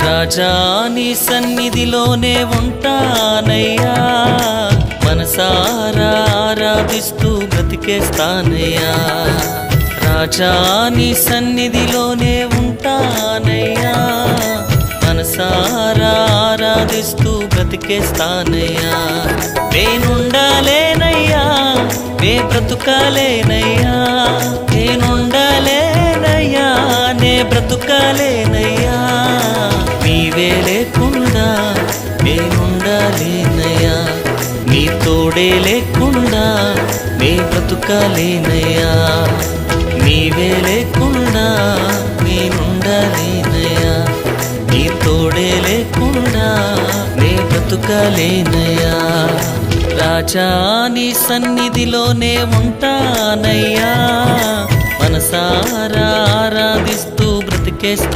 రాజా నీ సన్నిధిలోనే ఉంటానయ్యా, మనసారా ఆరాధిస్తూ బ్రతికేస్తానయ్యా. రాజా నీ సన్నిధిలోనే ఉంటానయ్యా, మనసారా ఆరాధిస్తూ బ్రతికేస్తానయ్యా. నేనుండాలేనయ్యా, నే బ్రతుకాలేనయ్యా, నేనుండాలేనయ్యా, నే బ్రతుకాలేనయ్యా. నీవే లేకుండా నేనుండాలేనయ్యా, నీ తోడే లేకుండా నే బ్రతుకాలేనయ్యా. నీవే లేకుండా నేనుండాలేనయ్యా, నీ తోడే లేకుండా నే బ్రతుకాలేనయ్యా. రాజా నీ సన్నిధిలోనే ఉంటానయ్యా, మనసారా ఆరాధిస్తూ బ్రతికేస్తా.